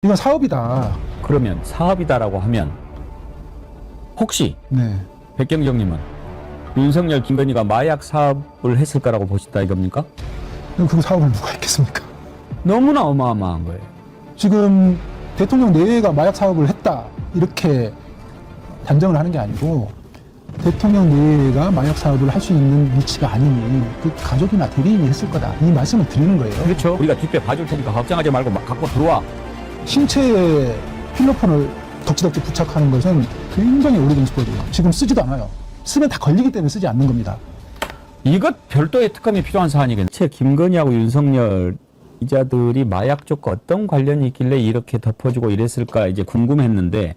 이건 사업이다. 그러면 사업이다라고 하면 혹시 네. 백경정님은 윤석열, 김건희가 마약 사업을 했을 거라고 보신다 이겁니까? 그 사업을 누가 했겠습니까? 너무나 어마어마한 거예요. 지금 대통령 내외가 마약 사업을 했다 이렇게 단정을 하는 게 아니고 대통령 내외가 마약 사업을 할 수 있는 위치가 아니니 그 가족이나 대리인이 했을 거다 이 말씀을 드리는 거예요. 그렇죠. 우리가 뒷배 봐줄 테니까 걱정하지 말고 막 갖고 들어와. 신체에 필로폰을 덕지덕지 부착하는 것은 굉장히 오래된 수법이에요. 지금 쓰지도 않아요. 쓰면 다 걸리기 때문에 쓰지 않는 겁니다. 이것 별도의 특검이 필요한 사안이겠네. 제 김건희하고 윤석열 이자들이 마약 쪽과 어떤 관련이 있길래 이렇게 덮어주고 이랬을까 이제 궁금했는데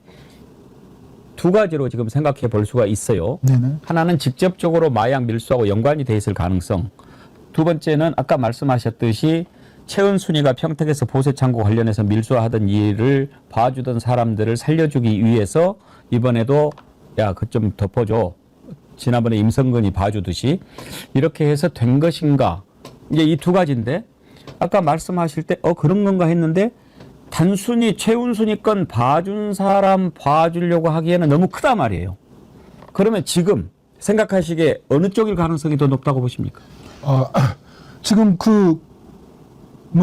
두 가지로 지금 생각해 볼 수가 있어요. 네네. 하나는 직접적으로 마약 밀수하고 연관이 돼 있을 가능성. 두 번째는 아까 말씀하셨듯이 최은순이가 평택에서 보세창고 관련해서 밀수하던 일을 봐주던 사람들을 살려주기 위해서 이번에도 야, 그것 좀 덮어줘. 지난번에 임성근이 봐주듯이 이렇게 해서 된 것인가. 이제 이 두 가지인데 아까 말씀하실 때 그런 건가 했는데 단순히 최은순이 건 봐준 사람 봐주려고 하기에는 너무 크다 말이에요. 그러면 지금 생각하시기에 어느 쪽일 가능성이 더 높다고 보십니까? 지금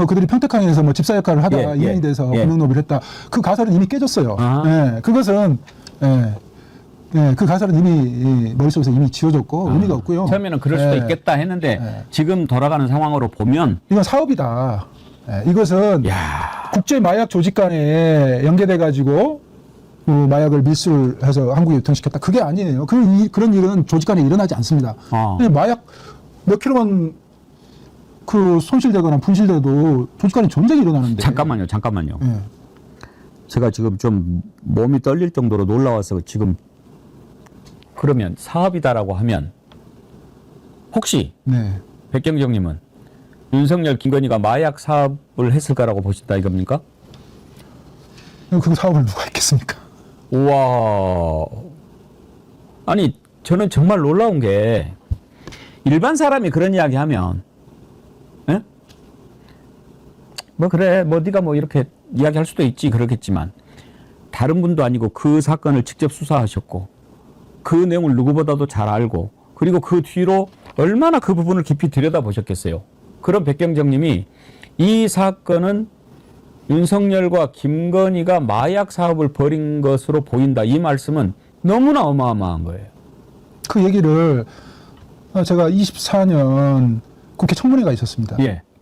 그들이 평택항에서 집사 역할을 하다가 인연이 돼서 군용노비를 했다. 그 가설은 이미 깨졌어요. 예, 그것은 그 가설은 이미 머릿속에서 이미 지워졌고 의미가 없고요. 처음에는 그럴 수도 있겠다 했는데 지금 돌아가는 상황으로 보면 이건 사업이다. 이것은 국제 마약 조직 간에 연계돼 가지고 마약을 밀수해서 한국에 유통시켰다. 그게 아니에요. 그런 일은 조직 간에 일어나지 않습니다. 마약 몇 킬로만 손실되거나 분실돼도 조직 간에 전쟁이 일어나는데. 잠깐만요. 제가 지금 좀 몸이 떨릴 정도로 놀라워서 지금 그러면 사업이다라고 하면 혹시 백경정님은 윤석열, 김건희가 마약 사업을 했을 거라고 보신다 이겁니까? 그 사업을 누가 했겠습니까? 우와. 아니 저는 정말 놀라운 게 일반 사람이 그런 이야기 하면 그래 네가 이렇게 이야기할 수도 있지 그러겠지만 다른 분도 아니고 그 사건을 직접 수사하셨고 그 내용을 누구보다도 잘 알고 그리고 그 뒤로 얼마나 그 부분을 깊이 들여다보셨겠어요. 그런 백경정님이 이 사건은 윤석열과 김건희가 마약 사업을 벌인 것으로 보인다. 이 말씀은 너무나 어마어마한 거예요. 그 얘기를 제가 24년 국회 청문회가 있었습니다.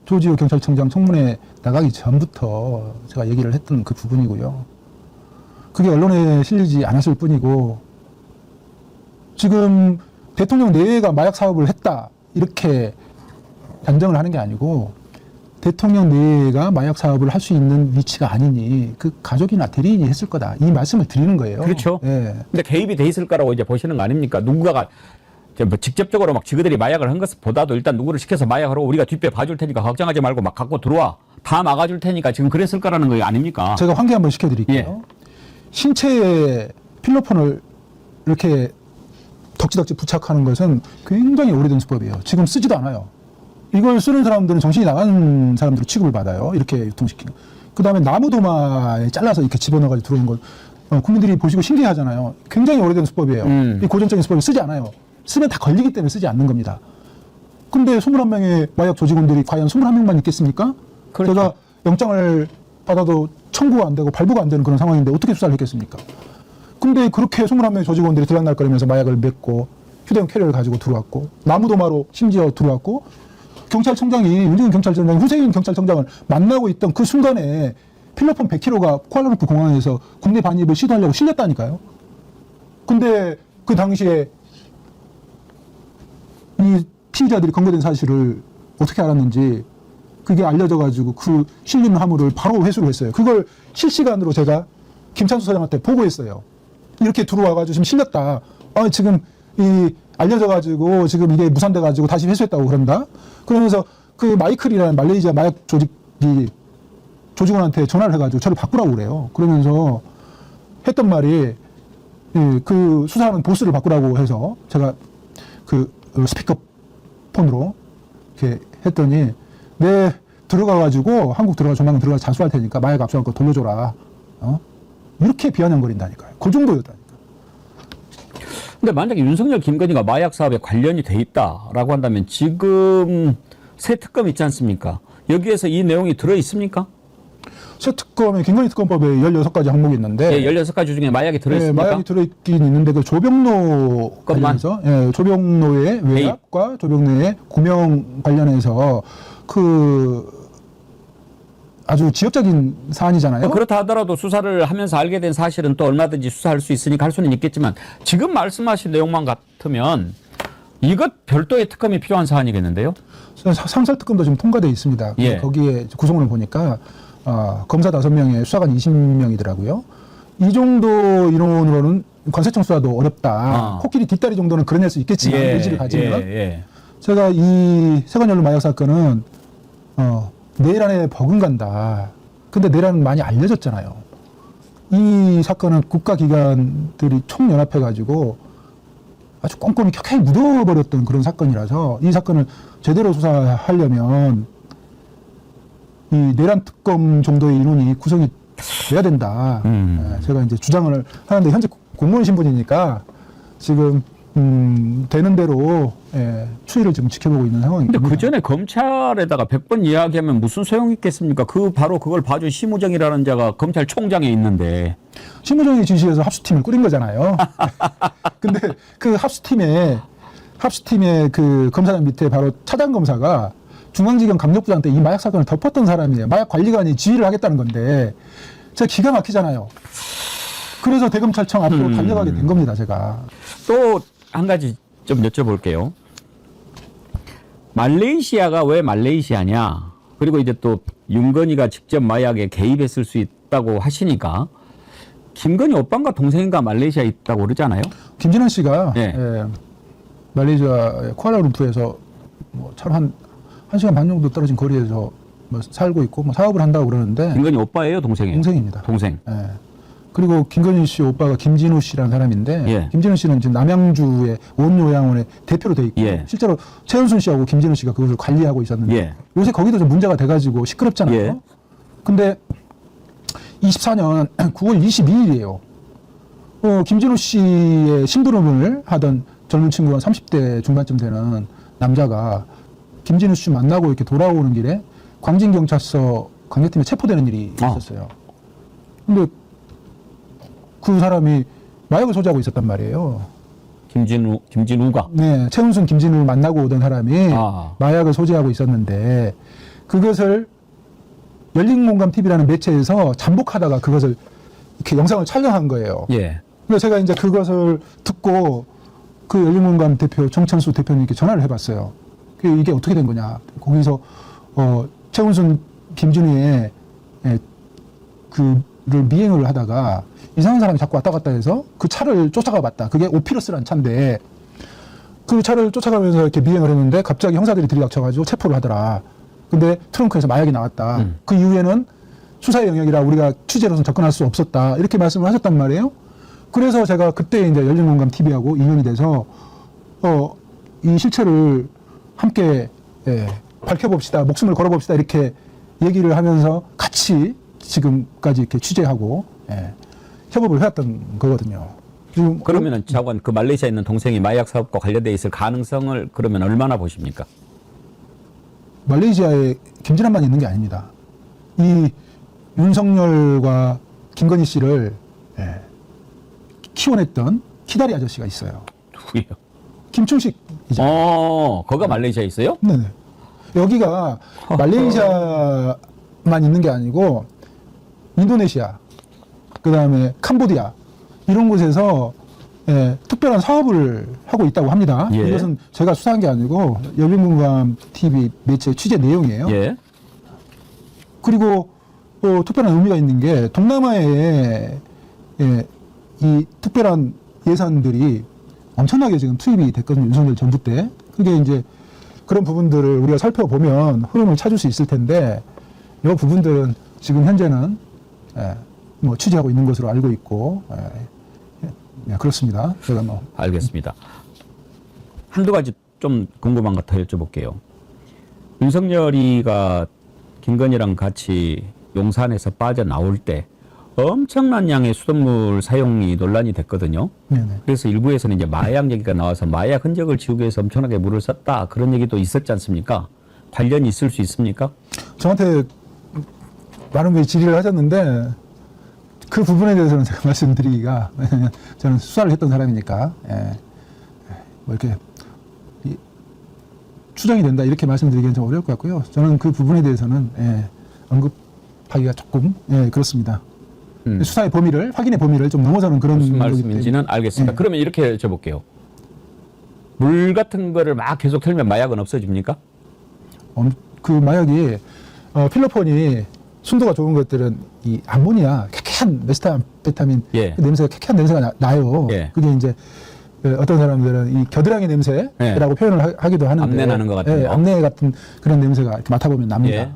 조지호 경찰청장 청문회 나가기 전부터 제가 얘기를 했던 그 부분이고요. 그게 언론에 실리지 않았을 뿐이고 지금 대통령 내외가 마약 사업을 했다 이렇게 단정을 하는 게 아니고 대통령 내외가 마약 사업을 할 수 있는 위치가 아니니 그 가족이나 대리인이 했을 거다 이 말씀을 드리는 거예요. 그렇죠. 근데 개입이 돼 있을 거라고 이제 보시는 거 아닙니까? 누군가가 직접적으로 막 지그들이 마약을 한 것보다도 일단 누구를 시켜서 마약하러 우리가 뒷배 봐줄 테니까 걱정하지 말고 막 갖고 들어와. 다 막아줄 테니까 지금 그랬을 거라는 거 아닙니까? 제가 환기 한번 시켜드릴게요. 신체에 필로폰을 이렇게 덕지덕지 부착하는 것은 굉장히 오래된 수법이에요. 지금 쓰지도 않아요. 이걸 쓰는 사람들은 정신이 나간 사람들로 취급을 받아요. 이렇게 유통시키는. 그 다음에 나무도마에 잘라서 이렇게 집어넣어가지고 들어오는 걸 국민들이 보시고 신기하잖아요. 굉장히 오래된 수법이에요. 이 고전적인 수법을 쓰지 않아요. 쓰면 다 걸리기 때문에 쓰지 않는 겁니다. 근데 21명의 마약 조직원들이 과연 21명만 있겠습니까? 그렇죠. 제가 영장을 받아도 청구가 안 되고 발부가 안 되는 그런 상황인데 어떻게 수사를 했겠습니까? 근데 그렇게 21명의 조직원들이 들락날거리면서 마약을 맺고 휴대용 캐리어를 가지고 들어왔고 나무도마로 심지어 들어왔고 경찰청장이 윤석열 경찰청장이 후세인 경찰청장을 만나고 있던 그 순간에 필로폰 100kg가 쿠알라룸푸 공항에서 국내 반입을 시도하려고 실렸다니까요. 근데 그 당시에 이 피의자들이 검거된 사실을 어떻게 알았는지 그게 알려져가지고 그 실린 화물을 바로 회수를 했어요. 그걸 실시간으로 제가 김찬수 사장한테 보고했어요. 이렇게 들어와가지고 지금 실렸다. 지금 알려져가지고 지금 이게 무산돼가지고 다시 회수했다고 그런다. 그러면서 그 마이클이라는 말레이시아 마약 조직원한테 전화를 해가지고 저를 바꾸라고 그래요. 그러면서 했던 말이 그 수사하는 보스를 바꾸라고 해서 제가 그 스피커폰으로 이렇게 했더니 들어가가지고 한국 조만간 들어가 자수할 테니까 마약 압수할 거 돌려줘라. 이렇게 비아냥거린다니까요. 그 정도였다니까. 근데 만약에 윤석열, 김건희가 마약 사업에 관련이 돼 있다라고 한다면 지금 새 특검 있지 않습니까? 여기에서 이 내용이 들어 있습니까? 새 특검에 김건희 특검법에 16가지 항목이 있는데 예, 16가지 중에 마약이 들어 있습니까? 마약이 들어있긴 있는데 그 조병로 것만? 관련해서 조병로의 외압과 조병로의 구명 관련해서 그 아주 지역적인 사안이잖아요. 그렇다 하더라도 수사를 하면서 알게 된 사실은 또 얼마든지 수사할 수 있으니까 할 수는 있겠지만 지금 말씀하신 내용만 같으면 이것 별도의 특검이 필요한 사안이겠는데요? 상설특검도 지금 통과되어 있습니다. 예. 거기에 구성원을 보니까 검사 5명에 수사관 20명이더라고요. 이 정도 인원으로는 관세청 수사도 어렵다. 코끼리 뒷다리 정도는 그려낼 수 있겠지만 의지를 가지면 제가 이 세관연루 마약 사건은 내일 안에 버금간다. 근데 내일 안은 많이 알려졌잖아요. 이 사건은 국가기관들이 총연합해가지고 아주 꼼꼼히 켜켜이 묻어버렸던 그런 사건이라서 이 사건을 제대로 수사하려면 이 내란 특검 정도의 인원이 구성이 돼야 된다. 제가 이제 주장을 하는데 현재 공무원 신분이니까 지금 되는 대로 추이를 지금 지켜보고 있는 상황입니다. 근데 그 전에 검찰에다가 100번 이야기하면 무슨 소용이 있겠습니까? 바로 그걸 봐준 심우정이라는 자가 검찰총장에 있는데. 심우정이 지시해서 합수팀을 꾸린 거잖아요. 근데 그 합수팀의 그 검사장 밑에 바로 차장 검사가 중앙지검 강력부장 때 이 마약 사건을 덮었던 사람이에요. 마약 관리관이 지휘를 하겠다는 건데 제가 기가 막히잖아요. 그래서 대검찰청 앞으로 달려가게 된 겁니다, 제가. 또 한 가지 좀 여쭤볼게요. 말레이시아가 왜 말레이시아냐? 그리고 이제 또 윤건희가 직접 마약에 개입했을 수 있다고 하시니까 김건희 오빠인가 동생인가 말레이시아에 있다고 그러잖아요. 김진원 씨가 네. 말레이시아 쿠알라룸푸르에서 뭐 차로 한 1시간 반 정도 떨어진 거리에서 뭐 살고 있고 뭐 사업을 한다고 그러는데 김건희 오빠예요, 동생이에요? 동생입니다. 동생. 그리고 김건희 씨 오빠가 김진우 씨라는 사람인데 김진우 씨는 지금 남양주의 원요양원의 대표로 돼 있고 실제로 최은순 씨하고 김진우 씨가 그것을 관리하고 있었는데 요새 거기도 좀 문제가 돼가지고 시끄럽잖아요. 근데 24년 9월 22일이에요. 김진우 씨의 심부름을 하던 젊은 친구가 30대 중반쯤 되는 남자가 김진우 씨 만나고 이렇게 돌아오는 길에 광진경찰서 강력팀에 체포되는 일이 있었어요. 근데 그 사람이 마약을 소지하고 있었단 말이에요. 김진우가? 네, 최은순 김진우를 만나고 오던 사람이 마약을 소지하고 있었는데 그것을 열린공감TV라는 매체에서 잠복하다가 그것을 이렇게 영상을 촬영한 거예요. 그래서 제가 이제 그것을 듣고 그 열린공감 대표 정찬수 대표님께 전화를 해봤어요. 이게 어떻게 된 거냐. 거기서 최은순 김진우의 그를 미행을 하다가 이상한 사람이 자꾸 왔다 갔다 해서 그 차를 쫓아가 봤다. 그게 오피러스라는 차인데 그 차를 쫓아가면서 이렇게 미행을 했는데 갑자기 형사들이 들이닥쳐가지고 체포를 하더라. 근데 트렁크에서 마약이 나왔다. 그 이후에는 수사의 영역이라 우리가 취재로서는 접근할 수 없었다. 이렇게 말씀을 하셨단 말이에요. 그래서 제가 그때 이제 열린공감 TV하고 인연이 돼서 이 실체를 함께 밝혀봅시다. 목숨을 걸어봅시다. 이렇게 얘기를 하면서 같이 지금까지 이렇게 취재하고 협업을 해왔던 거거든요. 지금 그러면은 차관 그 말레이시아에 있는 동생이 마약 사업과 관련돼 있을 가능성을 그러면 얼마나 보십니까? 말레이시아에 김진환만 있는 게 아닙니다. 이 윤석열과 김건희 씨를 키워냈던 키다리 아저씨가 있어요. 누구예요? 김충식이죠. 거기가 말레이시아에 있어요? 네네. 여기가 말레이시아만 있는 게 아니고 인도네시아, 그 다음에 캄보디아 이런 곳에서 특별한 사업을 하고 있다고 합니다. 이것은 제가 수사한 게 아니고 열린공감 TV 매체 취재 내용이에요. 그리고 또 특별한 의미가 있는 게 동남아에 이 특별한 예산들이 엄청나게 지금 투입이 됐거든요. 윤석열 정부 때. 그게 이제 그런 부분들을 우리가 살펴보면 흐름을 찾을 수 있을 텐데 이 부분들은 지금 현재는 뭐 취재하고 있는 것으로 알고 있고 그렇습니다. 제가 뭐 알겠습니다. 한두 가지 좀 궁금한 것 더 여쭤볼게요. 윤석열이가 김건희랑 같이 용산에서 빠져나올 때 엄청난 양의 수돗물 사용이 논란이 됐거든요. 네네. 그래서 일부에서는 이제 마약 얘기가 나와서 마약 흔적을 지우기 위해서 엄청나게 물을 썼다. 그런 얘기도 있었지 않습니까? 관련이 있을 수 있습니까? 저한테 많은 분이 질의를 하셨는데 그 부분에 대해서는 제가 말씀드리기가, 왜냐하면 저는 수사를 했던 사람이니까, 뭐 이렇게 추정이 된다 이렇게 말씀드리기는 좀 어려울 것 같고요. 저는 그 부분에 대해서는 언급하기가 조금 그렇습니다. 수사의 범위를, 확인의 범위를 좀 넘어서는 그런 무슨 거기 말씀인지는 때문에. 알겠습니다. 그러면 이렇게 여쭤볼게요. 물 같은 거를 막 계속 틀면 마약은 없어집니까? 그 마약이 필로폰이 순도가 좋은 것들은 이 암모니아, 쾌쾌한 메스타암페타민 예. 그 냄새가 쾌쾌한 냄새가 나요. 예. 그게 이제 어떤 사람들은 이 겨드랑이 냄새라고 표현을 하기도 하는데, 암내 나는 것 같은 거. 암내 같은 그런 냄새가 이렇게 맡아보면 납니다. 예.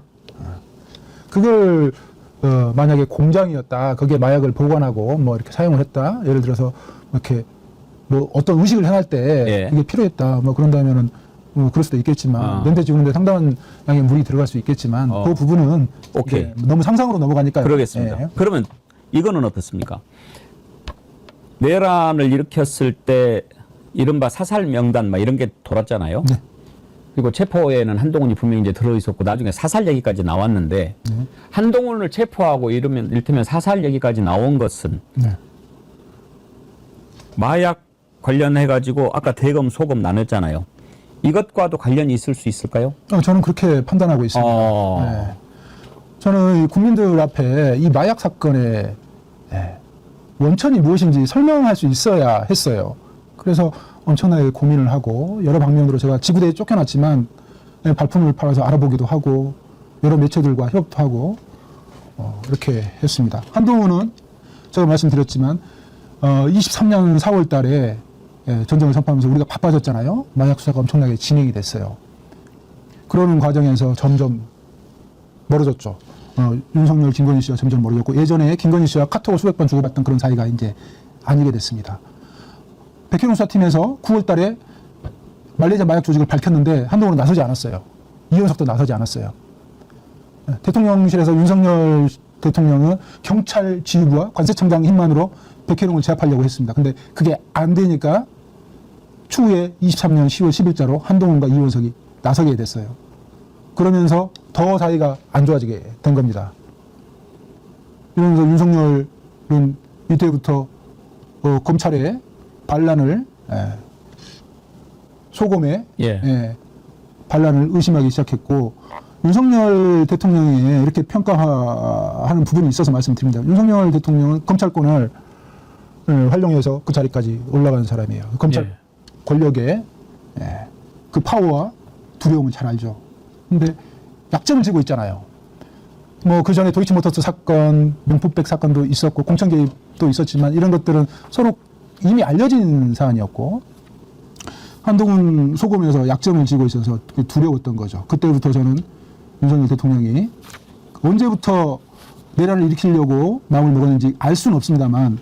그걸 만약에 공장이었다, 거기에 마약을 보관하고 뭐 이렇게 사용을 했다, 예를 들어서 이렇게 뭐 어떤 의식을 행할 때 예. 이게 필요했다, 뭐 그런다면은 그럴 수도 있겠지만, 냄새 지우는데 상당한 양의 물이 들어갈 수 있겠지만, 그 부분은 오케이. 이제 너무 상상으로 넘어가니까요. 그러겠습니다. 예. 그러면 이거는 어떻습니까? 내란을 일으켰을 때 이른바 사살 명단 막 이런 게 돌았잖아요. 네. 그리고 체포에는 한동훈이 분명히 이제 들어 있었고 나중에 사살 얘기까지 나왔는데 한동훈을 체포하고 이를테면 사살 얘기까지 나온 것은 네. 마약 관련해 가지고 아까 대검 소검 나눴잖아요. 이것과도 관련이 있을 수 있을까요? 저는 그렇게 판단하고 있습니다. 네. 저는 이 국민들 앞에 이 마약 사건의 원천이 무엇인지 설명할 수 있어야 했어요. 그래서 엄청나게 고민을 하고 여러 방면으로 제가 지구대에 쫓겨났지만 발품을 팔아서 알아보기도 하고 여러 매체들과 협업하고 이렇게 했습니다. 한동훈은 제가 말씀드렸지만 23년 4월 달에 전쟁을 선포하면서 우리가 바빠졌잖아요. 마약 수사가 엄청나게 진행이 됐어요. 그러는 과정에서 점점 멀어졌죠. 윤석열, 김건희 씨와 점점 멀어졌고, 예전에 김건희 씨와 카톡을 수백 번 주고받던 그런 사이가 이제 아니게 됐습니다. 백현웅 수사팀에서 9월 달에 말레이시아 마약 조직을 밝혔는데 한동훈은 나서지 않았어요. 이현석도 나서지 않았어요. 대통령실에서 윤석열 대통령은 경찰 지휘부와 관세청장 힘만으로 백현웅을 제압하려고 했습니다. 근데 그게 안 되니까 추후에 23년 10월 10일자로 한동훈과 이원석이 나서게 됐어요. 그러면서 더 사이가 안 좋아지게 된 겁니다. 이러면서 윤석열은 이때부터 검찰의 반란을 소검에 반란을 의심하기 시작했고, 윤석열 대통령이 이렇게 평가하는 부분이 있어서 말씀드립니다. 윤석열 대통령은 검찰권을 활용해서 그 자리까지 올라간 사람이에요. 검찰 권력의 그 파워와 두려움을 잘 알죠. 근데 약점을 지고 있잖아요. 뭐 그 전에 도이치모터스 사건, 명품백 사건도 있었고 공천 개입도 있었지만 이런 것들은 서로 이미 알려진 사안이었고, 한동훈 소검에서 약점을 지고 있어서 두려웠던 거죠. 그때부터 저는 윤석열 대통령이 언제부터 내란을 일으키려고 마음을 먹었는지 알 수는 없습니다만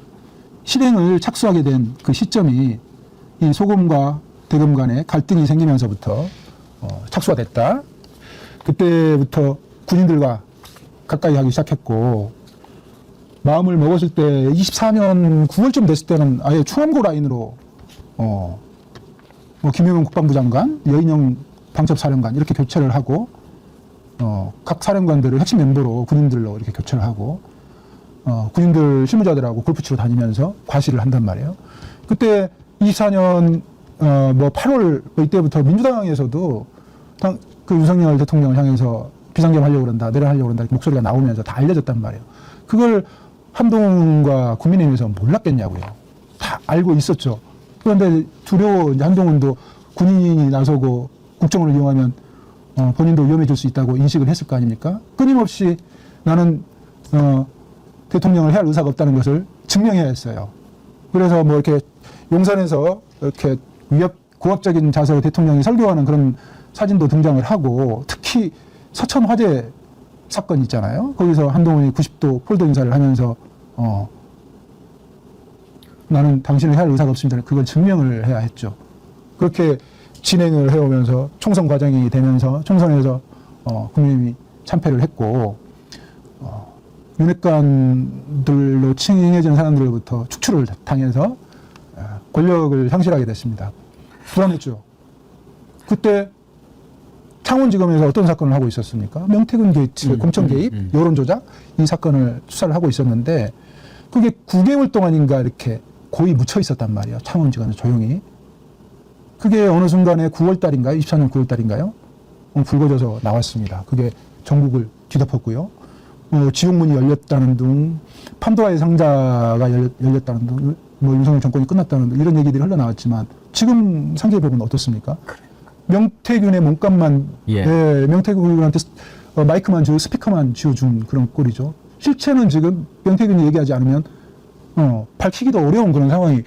실행을 착수하게 된 그 시점이 이 소검과 대검 간의 갈등이 생기면서부터 착수가 됐다. 그때부터 군인들과 가까이 하기 시작했고, 마음을 먹었을 때 24년 9월쯤 됐을 때는 아예 충암고 라인으로 뭐 김용현 국방부 장관, 여인영 방첩사령관 이렇게 교체를 하고 각 사령관들을 핵심 멤버로 군인들로 이렇게 교체를 하고 군인들 실무자들하고 골프 치러 다니면서 과시를 한단 말이에요. 그때 24년 뭐 8월 뭐 이때부터 민주당에서도 그 윤석열 대통령을 향해서 비상계엄하려고 그런다, 내란하려고 그런다 이렇게 목소리가 나오면서 다 알려졌단 말이에요. 그걸 한동훈과 국민의힘에서 몰랐겠냐고요. 다 알고 있었죠. 그런데 두려워, 이제 한동훈도 군인이 나서고 국정을 이용하면 본인도 위험해질 수 있다고 인식을 했을 거 아닙니까? 끊임없이 나는 대통령을 해야 할 의사가 없다는 것을 증명해야 했어요. 그래서 뭐 이렇게 용산에서 이렇게 고압적인 자세로 대통령이 설교하는 그런 사진도 등장을 하고, 특히 서천 화재 사건 있잖아요. 거기서 한동훈이 90도 폴더 인사를 하면서 나는 당신을 해야 할 의사가 없습니다. 그걸 증명을 해야 했죠. 그렇게 진행을 해오면서 총선 과정이 되면서 총선에서 국민의힘이 참패를 했고 윤핵관들로 칭해지는 사람들로부터 축출을 당해서 권력을 상실하게 됐습니다. 불안했죠. 그때 창원지검에서 어떤 사건을 하고 있었습니까? 명태균 게이츠, 공천 개입, 여론 조작 이 사건을 수사를 하고 있었는데 그게 9개월 동안인가 이렇게 고이 묻혀 있었단 말이에요. 창원지검에 조용히. 그게 어느 순간에 9월 달인가요? 24년 9월 달인가요? 불거져서 나왔습니다. 그게 전국을 뒤덮었고요. 지옥문이 열렸다는 등 판도라의 상자가 열렸다는 등 윤석열 정권이 끝났다는 등 이런 얘기들이 흘러나왔지만 지금 상계법은 어떻습니까? 명태균의 몸값만 명태균한테 마이크만 쥐고 스피커만 쥐어준 그런 꼴이죠. 실체는 지금 명태균이 얘기하지 않으면 밝히기도 어려운 그런 상황이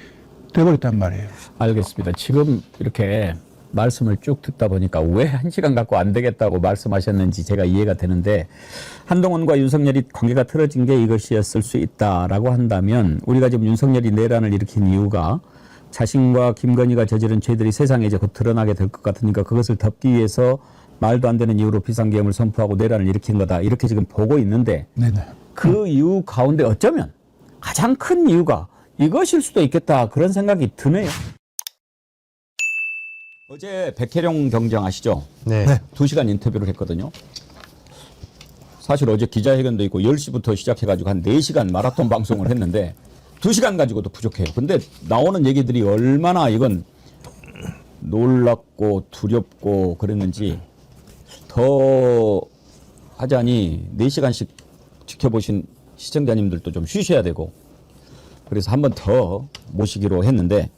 돼버렸단 말이에요. 알겠습니다. 지금 이렇게 말씀을 쭉 듣다 보니까 왜 1시간 갖고 안 되겠다고 말씀하셨는지 제가 이해가 되는데 한동훈과 윤석열이 관계가 틀어진 게 이것이었을 수 있다라고 한다면 우리가 지금 윤석열이 내란을 일으킨 이유가 자신과 김건희가 저지른 죄들이 세상에 이제 곧 드러나게 될 것 같으니까 그것을 덮기 위해서 말도 안 되는 이유로 비상계엄을 선포하고 내란을 일으킨 거다. 이렇게 지금 보고 있는데 네네. 그 이유 가운데 어쩌면 가장 큰 이유가 이것일 수도 있겠다. 그런 생각이 드네요. 어제 백혜령 경장 아시죠? 네. 2시간 인터뷰를 했거든요. 사실 어제 기자회견도 있고 10시부터 시작해가지고 한 4시간 마라톤 방송을 했는데 2시간 가지고도 부족해요. 근데 나오는 얘기들이 얼마나 이건 놀랍고 두렵고 그랬는지 더 하자니 4시간씩 지켜보신 시청자님들도 좀 쉬셔야 되고 그래서 한 번 더 모시기로 했는데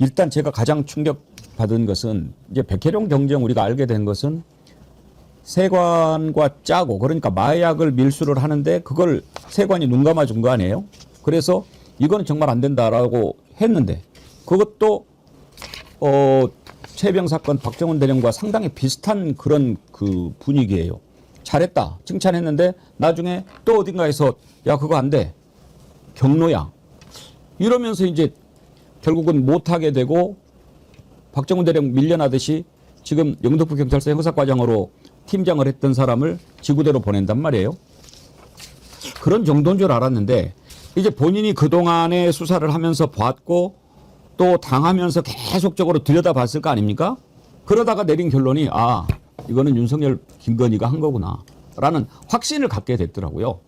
일단 제가 가장 충격받은 것은 이제 백혜령 경정 우리가 알게 된 것은 세관과 짜고 그러니까 마약을 밀수를 하는데 그걸 세관이 눈 감아준 거 아니에요? 그래서 이거는 정말 안 된다라고 했는데 그것도 최병 사건 박정훈 대령과 상당히 비슷한 그런 그 분위기예요. 잘했다 칭찬했는데 나중에 또 어딘가에서 야 그거 안 돼 경로야 이러면서 이제 결국은 못하게 되고 박정훈 대령 밀려나듯이 지금 영등포 경찰서 형사과장으로 팀장을 했던 사람을 지구대로 보낸단 말이에요. 그런 정도인 줄 알았는데 이제 본인이 그동안의 수사를 하면서 봤고 또 당하면서 계속적으로 들여다봤을 거 아닙니까? 그러다가 내린 결론이 아 이거는 윤석열 김건희가 한 거구나 라는 확신을 갖게 됐더라고요.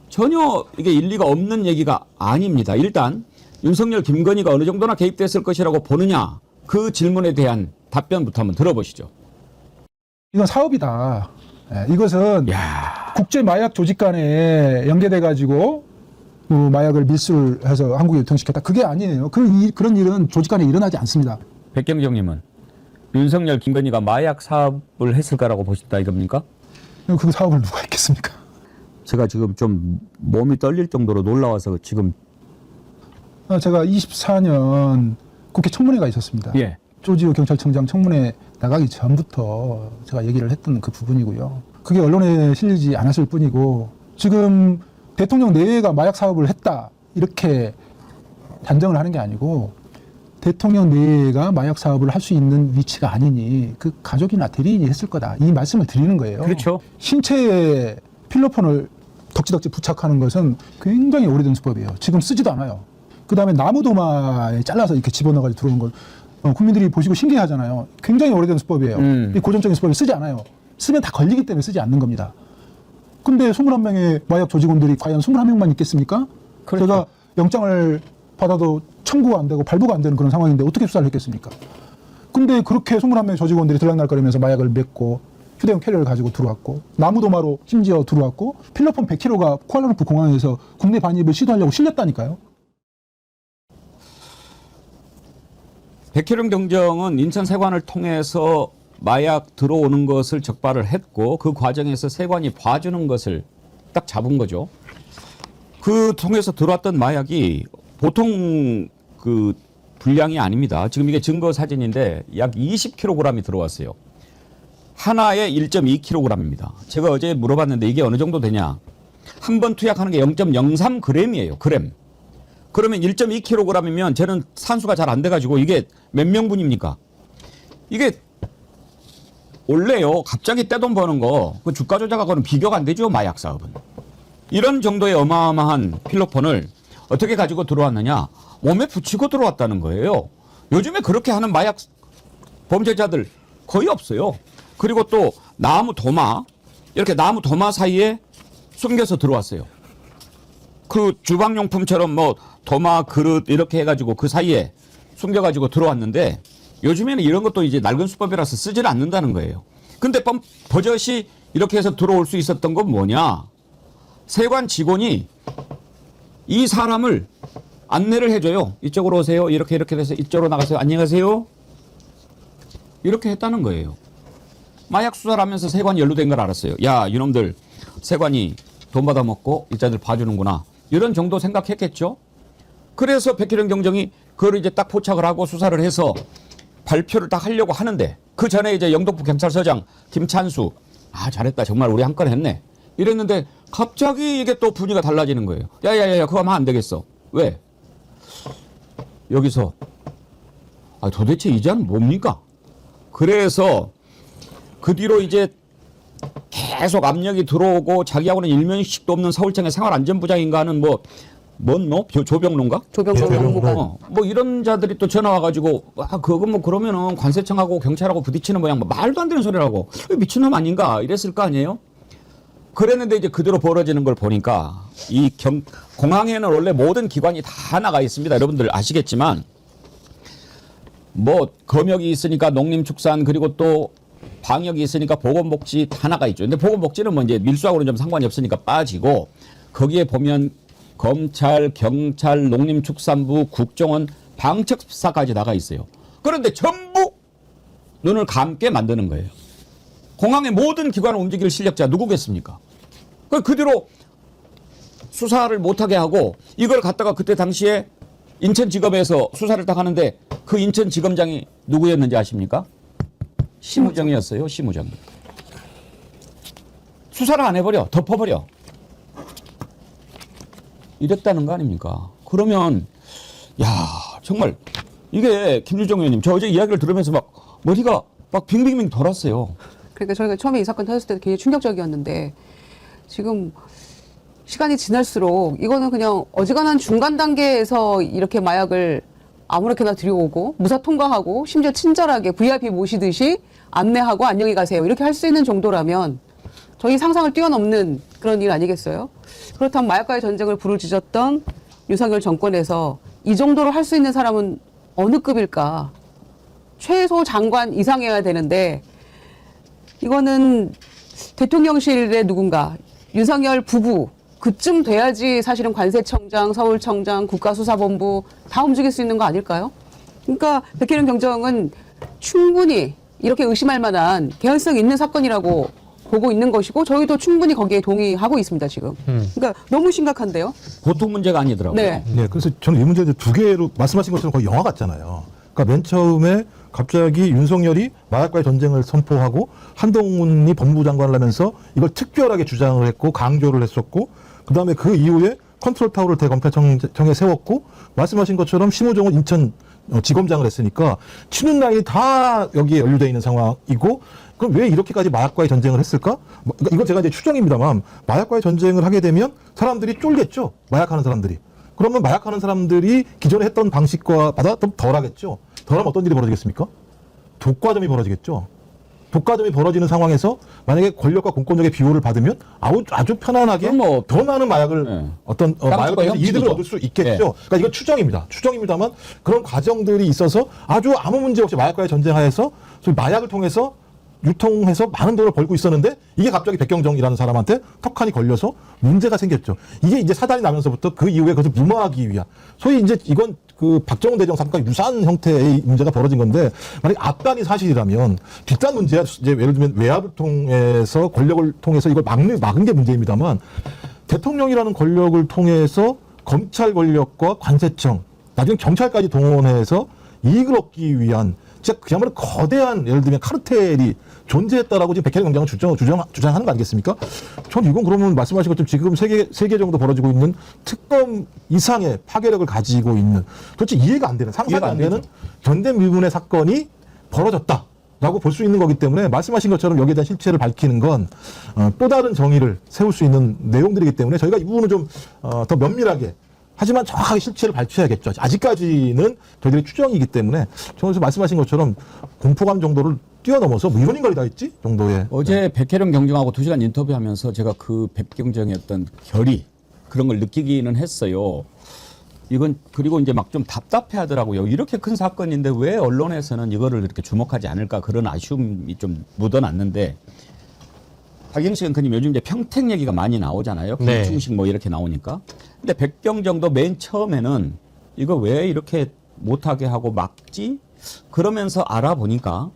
전혀 이게 일리가 없는 얘기가 아닙니다. 일단 윤석열 김건희가 어느 정도나 개입됐을 것이라고 보느냐 그 질문에 대한 답변부터 한번 들어보시죠. 이건 사업이다. 이것은 국제 마약 조직 간에 연계돼 가지고 마약을 밀수를 해서 한국에 유통시켰다. 그게 아니에요. 그런 일은 조직 간에 일어나지 않습니다. 백경정님은 윤석열 김건희가 마약 사업을 했을까라고 보신다 이겁니까? 그 사업을 누가 했겠습니까? 제가 지금 좀 몸이 떨릴 정도로 놀라워서 지금 제가 24년 국회 청문회가 있었습니다. 예. 조지호 경찰청장 청문회 나가기 전부터 제가 얘기를 했던 그 부분이고요. 그게 언론에 실리지 않았을 뿐이고 지금 대통령 내외가 마약 사업을 했다 이렇게 단정을 하는 게 아니고 대통령 내외가 마약 사업을 할 수 있는 위치가 아니니 그 가족이나 대리인이 했을 거다 이 말씀을 드리는 거예요. 그렇죠. 신체에 필로폰을 덕지덕지 부착하는 것은 굉장히 오래된 수법이에요. 지금 쓰지도 않아요. 그 다음에 나무도마에 잘라서 이렇게 집어넣어가지고 들어온 걸 국민들이 보시고 신기하잖아요. 굉장히 오래된 수법이에요. 이 고전적인 수법을 쓰지 않아요. 쓰면 다 걸리기 때문에 쓰지 않는 겁니다. 근데 21명의 마약 조직원들이 과연 21명만 있겠습니까? 그렇죠. 제가 영장을 받아도 청구가 안 되고 발부가 안 되는 그런 상황인데 어떻게 수사를 했겠습니까? 근데 그렇게 21명의 조직원들이 들락날거리면서 마약을 맺고 휴대용 캐리어를 가지고 들어왔고 나무도마로 심지어 들어왔고 필로폰 100kg가 쿠알라룸푸르 공항에서 국내 반입을 시도하려고 실렸다니까요. 백혜령 경정은 인천 세관을 통해서 마약 들어오는 것을 적발을 했고 그 과정에서 세관이 봐주는 것을 딱 잡은 거죠. 그 통해서 들어왔던 마약이 보통 그 분량이 아닙니다. 지금 이게 증거 사진인데 약 20kg이 들어왔어요. 하나에 1.2kg입니다. 제가 어제 물어봤는데 이게 어느 정도 되냐. 한 번 투약하는 게 0.03g이에요. 그램. 그러면 1.2kg이면 쟤는 산수가 잘 안 돼가지고 이게 몇 명분입니까? 이게 원래요, 갑자기 떼돈 버는 거, 그 주가 조작하고는 비교가 안 되죠, 마약 사업은. 이런 정도의 어마어마한 필로폰을 어떻게 가지고 들어왔느냐? 몸에 붙이고 들어왔다는 거예요. 요즘에 그렇게 하는 마약 범죄자들 거의 없어요. 그리고 또 나무 도마, 이렇게 나무 도마 사이에 숨겨서 들어왔어요. 그 주방용품처럼 뭐 도마, 그릇 이렇게 해가지고 그 사이에 숨겨가지고 들어왔는데 요즘에는 이런 것도 이제 낡은 수법이라서 쓰지를 않는다는 거예요. 근데 버젓이 이렇게 해서 들어올 수 있었던 건 뭐냐? 세관 직원이 이 사람을 안내를 해줘요. 이쪽으로 오세요. 이렇게 돼서 이쪽으로 나가세요. 안녕하세요. 이렇게 했다는 거예요. 마약 수사를 하면서 세관이 연루된 걸 알았어요. 야, 이놈들 세관이 돈 받아먹고 일자들 봐주는구나. 이런 정도 생각했겠죠. 그래서 백혜련 경정이 그걸 이제 딱 포착을 하고 수사를 해서 발표를 딱 하려고 하는데 그 전에 이제 영등포 경찰서장 김찬수 잘했다. 정말 우리 한 건 했네. 이랬는데 갑자기 이게 또 분위기가 달라지는 거예요. 야야야 그거 하면 안 되겠어. 왜? 여기서 도대체 이자는 뭡니까? 그래서 그 뒤로 이제 계속 압력이 들어오고 자기하고는 일면식도 없는 서울청의 생활안전부장인가 하는 조병로인가? 조병로. 뭐 이런 자들이 또 전화 와가지고 그거 뭐 그러면은 관세청하고 경찰하고 부딪히는 모양 뭐 말도 안 되는 소리라고 미친놈 아닌가 이랬을 거 아니에요? 그랬는데 이제 그대로 벌어지는 걸 보니까 공항에는 원래 모든 기관이 다 나가 있습니다. 여러분들 아시겠지만 뭐 검역이 있으니까 농림축산 그리고 또 방역이 있으니까 보건복지 다 나가 있죠. 근데 보건복지는 뭐 이제 밀수하고는 좀 상관이 없으니까 빠지고 거기에 보면 검찰, 경찰, 농림축산부, 국정원, 방책사까지 나가 있어요. 그런데 전부 눈을 감게 만드는 거예요. 공항의 모든 기관을 움직일 실력자 누구겠습니까? 그 뒤로 수사를 못하게 하고 이걸 갖다가 그때 당시에 인천지검에서 수사를 딱 하는데 그 인천지검장이 누구였는지 아십니까? 심우정이었어요. 심우정. 수사를 안 해버려. 덮어버려. 이랬다는 거 아닙니까? 그러면 정말 이게 김유정 의원님 저 어제 이야기를 들으면서 막 머리가 막 빙빙빙 돌았어요. 그러니까 저희가 처음에 이 사건 터졌을 때도 굉장히 충격적이었는데 지금 시간이 지날수록 이거는 그냥 어지간한 중간 단계에서 이렇게 마약을 아무렇게나 들여오고 무사 통과하고 심지어 친절하게 VIP 모시듯이 안내하고 안녕히 가세요. 이렇게 할 수 있는 정도라면 저희 상상을 뛰어넘는 그런 일 아니겠어요? 그렇다면 마약과의 전쟁을 부르짖었던 윤석열 정권에서 이 정도로 할 수 있는 사람은 어느 급일까? 최소 장관 이상이어야 되는데 이거는 대통령실의 누군가 윤석열 부부 그쯤 돼야지 사실은 관세청장, 서울청장, 국가수사본부 다 움직일 수 있는 거 아닐까요? 그러니까 백혜련 경정은 충분히 이렇게 의심할 만한 개연성 있는 사건이라고 보고 있는 것이고 저희도 충분히 거기에 동의하고 있습니다 지금. 그러니까 너무 심각한데요. 보통 문제가 아니더라고요. 네. 네, 그래서 저는 이 문제를 두 개로 말씀하신 것처럼 거의 영화 같잖아요. 그러니까 맨 처음에 갑자기 윤석열이 마약과의 전쟁을 선포하고 한동훈이 법무부 장관을 하면서 이걸 특별하게 주장을 했고 강조를 했었고 그다음에 그 이후에 컨트롤 타워를 대검찰청에 세웠고 말씀하신 것처럼 심우정은 인천 지검장을 했으니까 치는 라인이 다 여기에 연루되어 있는 상황이고 그럼 왜 이렇게까지 마약과의 전쟁을 했을까? 그러니까 이건 제가 이제 추정입니다만 마약과의 전쟁을 하게 되면 사람들이 쫄겠죠. 마약하는 사람들이. 그러면 마약하는 사람들이 기존에 했던 방식과 보다 좀 덜하겠죠. 덜하면 어떤 일이 벌어지겠습니까? 독과점이 벌어지겠죠. 독과점이 벌어지는 상황에서 만약에 권력과 공권력의 비호를 받으면 아주 편안하게 더 많은 마약을 마약을 통해서 이득을 얻을 수 있겠죠. 네. 그러니까 이건 추정입니다만 그런 과정들이 있어서 아주 아무 문제 없이 마약과의 전쟁하에서 마약을 통해서 유통해서 많은 돈을 벌고 있었는데 이게 갑자기 백경정이라는 사람한테 턱하니 걸려서 문제가 생겼죠. 이게 이제 사단이 나면서부터 그 이후에 그것을 무마하기 위한 소위 이제 이건 그 박정훈 대령 사건과 유사한 형태의 문제가 벌어진 건데 만약 앞단이 사실이라면 뒷단 문제야 이제 예를 들면 외압을 통해서 권력을 통해서 이걸 막은 게 문제입니다만 대통령이라는 권력을 통해서 검찰 권력과 관세청 나중에 경찰까지 동원해서 이익을 얻기 위한 진짜 그야말로 거대한 예를 들면 카르텔이 존재했다라고 지금 백혜련 경장은 주장하는 거 아니겠습니까? 전 이건 그러면 말씀하신 것처럼 지금 세 개 정도 벌어지고 있는 특검 이상의 파괴력을 가지고 있는 도대체 이해가 안 되는 상상이 안 되는 견대미문의 사건이 벌어졌다. 라고 볼 수 있는 거기 때문에 말씀하신 것처럼 여기에 대한 실체를 밝히는 건 또 다른 정의를 세울 수 있는 내용들이기 때문에 저희가 이 부분은 좀 더 면밀하게 하지만 정확하게 실체를 밝혀야겠죠. 아직까지는 저희들의 추정이기 때문에 정말 말씀하신 것처럼 공포감 정도를 뛰어넘어서 뭐 이런 인간이 다 있지 정도의. 어제 백혜령 경정하고 2시간 인터뷰하면서 제가 그 백경정의 어떤 결의 그런 걸 느끼기는 했어요. 이건 그리고 이제 막 좀 답답해 하더라고요. 이렇게 큰 사건인데 왜 언론에서는 이거를 이렇게 주목하지 않을까 그런 아쉬움이 좀 묻어났는데 박영식 앵커님 요즘 이제 평택 얘기가 많이 나오잖아요. 네. 김충식 뭐 이렇게 나오니까. 근데 백경정도 맨 처음에는 이거 왜 이렇게 못하게 하고 막지? 그러면서 알아보니까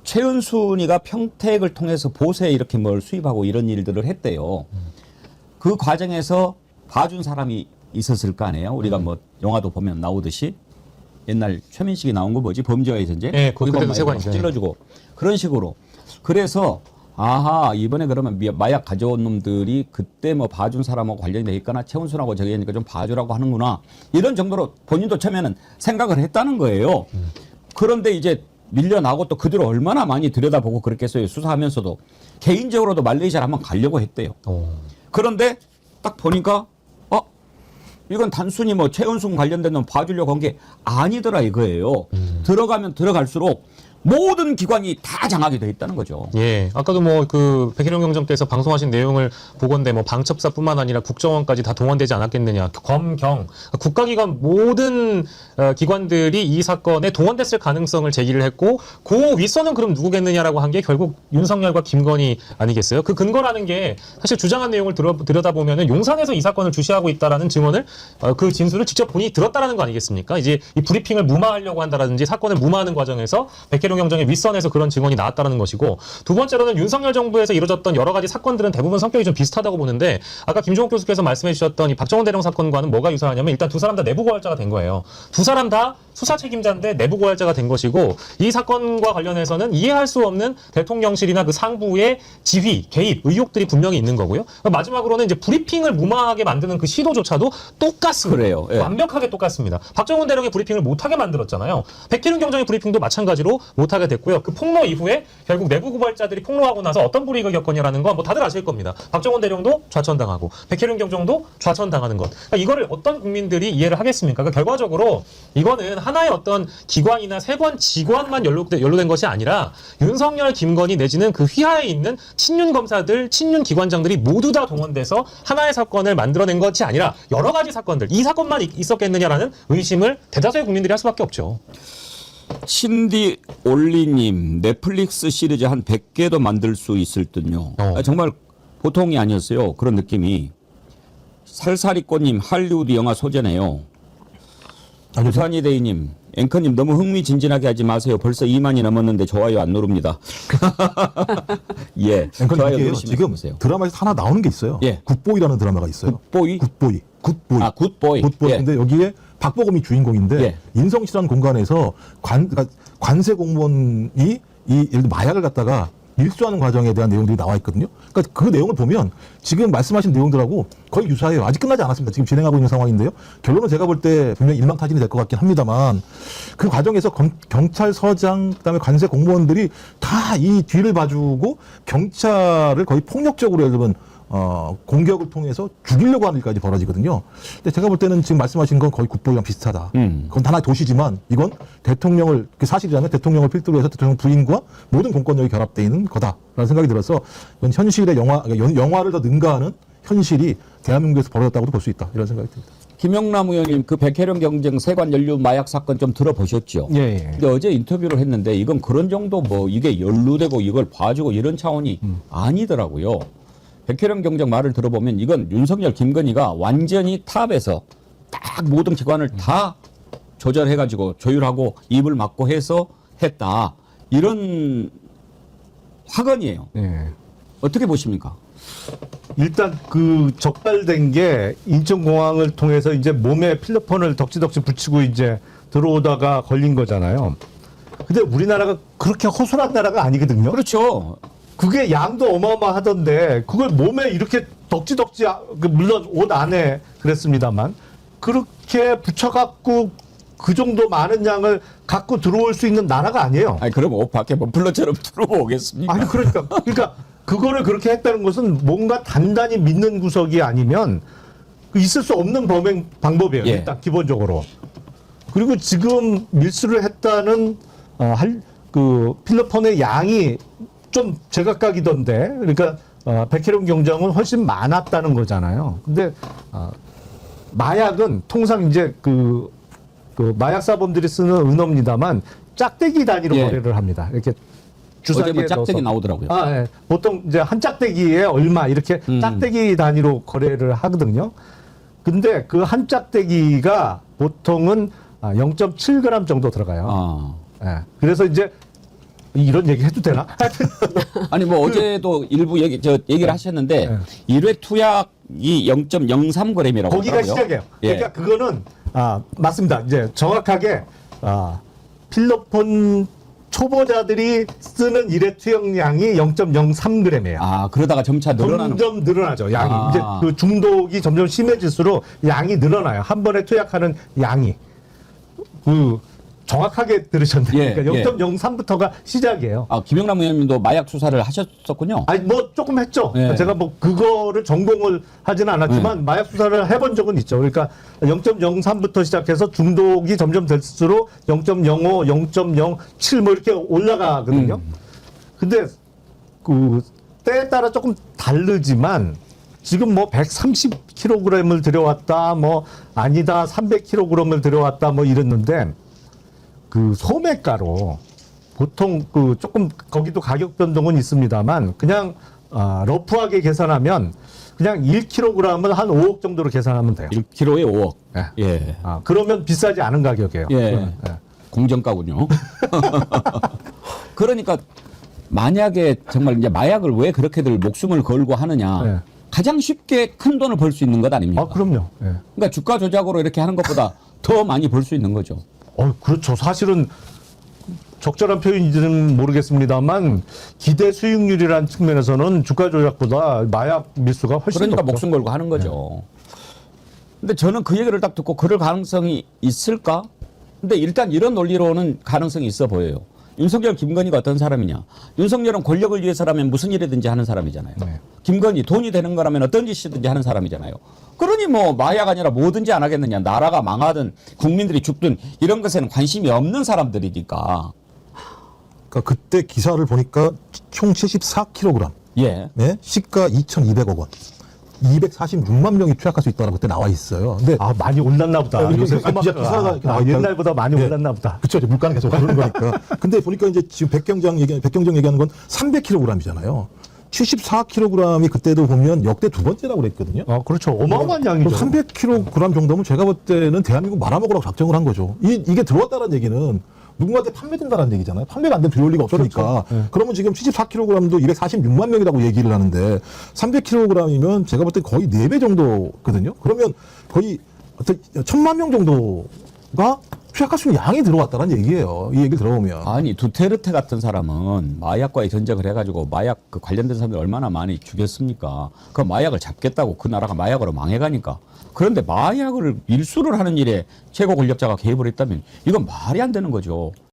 최은순이가 평택을 통해서 보세 이렇게 뭘 수입하고 이런 일들을 했대요. 그 과정에서 봐준 사람이 있었을 거 아니에요. 우리가 뭐 영화도 보면 나오듯이 옛날 최민식이 나온 거 뭐지? 범죄와의 전쟁? 네, 거기 그때도 보면 세관이죠. 찔러주고 그런 식으로. 그래서 아하 이번에 그러면 마약 가져온 놈들이 그때 뭐 봐준 사람하고 관련이 돼 있거나 최은순하고 저기 하니까 좀 봐주라고 하는구나 이런 정도로 본인도 처음에는 생각을 했다는 거예요. 그런데 이제 밀려나고 또 그 뒤로 얼마나 많이 들여다보고 그랬겠어요. 수사하면서도 개인적으로도 말레이시아를 한번 가려고 했대요. 그런데 딱 보니까 이건 단순히 뭐 최은순 관련된 놈 봐주려고 한 게 아니더라 이거예요. 들어가면 들어갈수록 모든 기관이 다 장악이 돼 있다는 거죠. 예, 아까도 뭐 그 백혜령 경정께서 방송하신 내용을 보건대 뭐 방첩사뿐만 아니라 국정원까지 다 동원되지 않았겠느냐. 검경 국가기관 모든 기관들이 이 사건에 동원됐을 가능성을 제기를 했고 그 윗선은 그럼 누구겠느냐라고 한 게 결국 윤석열과 김건희 아니겠어요? 그 근거라는 게 사실 주장한 내용을 들여다보면은 용산에서 이 사건을 주시하고 있다라는 증언을 그 진술을 직접 본인이 들었다라는 거 아니겠습니까? 이제 이 브리핑을 무마하려고 한다라든지 사건을 무마하는 과정에서 백혜령 경정의 윗선에서 그런 증언이 나왔다는 것이고 두 번째로는 윤석열 정부에서 이루어졌던 여러 가지 사건들은 대부분 성격이 좀 비슷하다고 보는데 아까 김종욱 교수께서 말씀해 주셨던 이 박정원 대령 사건과는 뭐가 유사하냐면 일단 두 사람 다 내부 고발자가 된 거예요. 두 사람 다 수사 책임자인데 내부 고발자가 된 것이고 이 사건과 관련해서는 이해할 수 없는 대통령실이나 그 상부의 지휘, 개입, 의혹들이 분명히 있는 거고요. 마지막으로는 이제 브리핑을 무마하게 만드는 그 시도조차도 똑같습니다. 그래요. 예. 완벽하게 똑같습니다. 박정원 대령의 브리핑을 못하게 만들었잖아요. 백혜령 경정의 브리핑도 마찬가지로 못하게 됐고요. 그 폭로 이후에 결국 내부 고발자들이 폭로하고 나서 어떤 불이익을 겪었냐라는 건 뭐 다들 아실 겁니다. 박정원 대령도 좌천당하고 백혜령 경정도 좌천당하는 것. 그러니까 이거를 어떤 국민들이 이해를 하겠습니까? 그러니까 결과적으로 이거는 하나의 어떤 기관이나 세관 직원만 연루된 것이 아니라 윤석열, 김건희 내지는 그 휘하에 있는 친윤 검사들, 친윤 기관장들이 모두 다 동원돼서 하나의 사건을 만들어낸 것이 아니라 여러 가지 사건들, 이 사건만 있었겠느냐라는 의심을 대다수의 국민들이 할 수밖에 없죠. 신디 올리님 넷플릭스 시리즈 한 100개도 만들 수 있을 듯요. 정말 보통이 아니었어요. 그런 느낌이. 살사리꽃님 할리우드 영화 소재네요. 부산이 데이님 앵커님 너무 흥미진진하게 하지 마세요. 벌써 2만이 넘었는데 좋아요 안 누릅니다. 예, 좋아요 누르시면 지금 보세요. 드라마에서 하나 나오는 게 있어요. 예. 굿보이라는 드라마가 있어요. 굿보이? 굿보이. 아, 굿보이. 굿보이. 예. 근데 여기에 박보검이 주인공인데 예. 인성시라는 공간에서 그러니까 관세 공무원이 이 예를 들어 마약을 갖다가 밀수하는 과정에 대한 내용들이 나와 있거든요. 그러니까 그 내용을 보면 지금 말씀하신 내용들하고 거의 유사해요. 아직 끝나지 않았습니다. 지금 진행하고 있는 상황인데요. 결론은 제가 볼 때 분명히 일망타진이 될 것 같긴 합니다만 그 과정에서 경찰서장 그다음에 관세 공무원들이 다 이 뒤를 봐주고 경찰을 거의 폭력적으로 예를 들면 공격을 통해서 죽이려고 하는 일까지 벌어지거든요. 근데 제가 볼 때는 지금 말씀하신 건 거의 굿보이랑 비슷하다. 그건 하나의 도시지만 이건 대통령을, 그 사실이라면 대통령을 필두로 해서 대통령 부인과 모든 공권력이 결합되어 있는 거다라는 생각이 들어서 이건 현실의 영화를 더 능가하는 현실이 대한민국에서 벌어졌다고도 볼 수 있다. 이런 생각이 듭니다. 김영남 의원님 그 백혜령 경정 세관 연루 마약 사건 좀 들어보셨죠? 예, 예. 근데 어제 인터뷰를 했는데 이건 그런 정도 뭐 이게 연루되고 이걸 봐주고 이런 차원이 아니더라고요. 백혜령 경정 말을 들어보면 이건 윤석열, 김건희가 완전히 탑에서 딱 모든 기관을 다 조절해가지고 조율하고 입을 막고 해서 했다. 이런 확언이에요. 예. 어떻게 보십니까? 일단 그 적발된 게 인천공항을 통해서 이제 몸에 필로폰을 덕지덕지 붙이고 이제 들어오다가 걸린 거잖아요. 근데 우리나라가 그렇게 허술한 나라가 아니거든요. 그렇죠. 그게 양도 어마어마하던데 그걸 몸에 이렇게 덕지덕지 물론 옷 안에 그랬습니다만 그렇게 붙여갖고 그 정도 많은 양을 갖고 들어올 수 있는 나라가 아니에요. 아니 그럼 옷 밖에 머플러처럼 들어오겠습니까? 아니 그러니까 그거를 그렇게 했다는 것은 뭔가 단단히 믿는 구석이 아니면 있을 수 없는 범행 방법이에요. 예. 일단 기본적으로. 그리고 지금 밀수를 했다는 그 필로폰의 양이 좀 제각각이던데. 그러니까 백혜룡 경장은 훨씬 많았다는 거잖아요. 근데 마약은 통상 이제 그 마약 사범들이 쓰는 은어입니다만 짝대기 단위로 예. 거래를 합니다. 이렇게 어제 주사기에 뭐 짝짝이 넣어서. 나오더라고요. 예. 보통 이제 한 짝대기에 얼마 이렇게 짝대기 단위로 거래를 하거든요. 근데 그 한 짝대기가 보통은 0.7g 정도 들어가요. 아. 예. 그래서 이제 이런 얘기 해도 되나? 아니 뭐 어제도 일부 얘기를 하셨는데 예. 1회 투약이 0.03g이라고 거기가 시작이에요. 예. 그러니까 그거는 맞습니다. 이제 정확하게 필로폰 초보자들이 쓰는 일회 투약량이 0.03g이에요. 아 그러다가 점차 늘어나는 점점 늘어나죠. 양이 아. 이제 그 중독이 점점 심해질수록 양이 늘어나요. 한 번에 투약하는 양이 정확하게 들으셨네요. 예, 그러니까 예. 0.03부터가 시작이에요. 아 김영남 의원님도 마약 수사를 하셨었군요. 아니 뭐 조금 했죠. 예. 제가 뭐 그거를 전공을 하지는 않았지만 마약 수사를 해본 적은 있죠. 그러니까 0.03부터 시작해서 중독이 점점 될수록 0.05, 0.07 뭐 이렇게 올라가거든요. 근데 그 때에 따라 조금 다르지만 지금 뭐 130kg을 들여왔다, 뭐 아니다 300kg을 들여왔다, 뭐 이랬는데 그 소매가로 보통 그 조금 거기도 가격 변동은 있습니다만 그냥 러프하게 계산하면 그냥 1kg은 한 5억 정도로 계산하면 돼요. 1kg에 5억. 예. 예. 그러면 비싸지 않은 가격이에요. 예. 공정가군요. 그러니까 만약에 정말 이제 마약을 왜 그렇게들 목숨을 걸고 하느냐. 예. 가장 쉽게 큰 돈을 벌 수 있는 것 아닙니까? 그럼요. 예. 그러니까 주가 조작으로 이렇게 하는 것보다 더 많이 벌 수 있는 거죠. 그렇죠. 사실은 적절한 표현인지는 모르겠습니다만 기대 수익률이라는 측면에서는 주가 조작보다 마약 밀수가 훨씬 그러니까 높죠. 목숨 걸고 하는 거죠. 근데 저는 그 얘기를 딱 듣고 그럴 가능성이 있을까? 근데 일단 이런 논리로는 가능성이 있어 보여요. 윤석열, 김건희가 어떤 사람이냐? 윤석열은 권력을 위해서라면 무슨 일이든지 하는 사람이잖아요. 네. 김건희 돈이 되는 거라면 어떤 짓이든지 하는 사람이잖아요. 그러니 뭐 마약 아니라 뭐든지 안 하겠느냐. 나라가 망하든 국민들이 죽든 이런 것에는 관심이 없는 사람들이니까. 그러니까 그때 기사를 보니까 총 74kg. 예. 네? 시가 2,200억 원. 246만 명이 투약할 수 있다고 그때 나와 있어요. 근데 많이 올랐나 보다. 이렇게 요새 기사- 기사가 이렇게 나와 있다. 옛날보다 많이 네. 올랐나 보다. 그쵸, 이제 물가는 계속 오르는 거니까. 근데 보니까 이제 지금 백경정 얘기하는 건 300kg이잖아요. 74kg이 그때도 보면 역대 두 번째라고 그랬거든요. 그렇죠. 어마어마한 양이죠. 300kg 정도면 제가 볼 때는 대한민국 말아먹으라고 작정을 한 거죠. 이게 들어왔다는 얘기는 누군가한테 판매된다는 얘기잖아요. 판매가 안 되면 들어올 리가 없으니까. 그렇죠. 네. 그러면 지금 74kg도 246만 명이라고 얘기를 하는데 300kg이면 제가 볼 때 거의 4배 정도거든요. 그러면 거의 1,000만 명 정도가 투약할 수 있는 양이 들어왔다는 얘기예요. 이 얘기를 들어보면. 아니 두테르테 같은 사람은 마약과의 전쟁을 해가지고 마약 그 관련된 사람들 얼마나 많이 죽였습니까? 그 마약을 잡겠다고 그 나라가 마약으로 망해가니까. 그런데 마약을 밀수를 하는 일에 최고 권력자가 개입을 했다면 이건 말이 안 되는 거죠.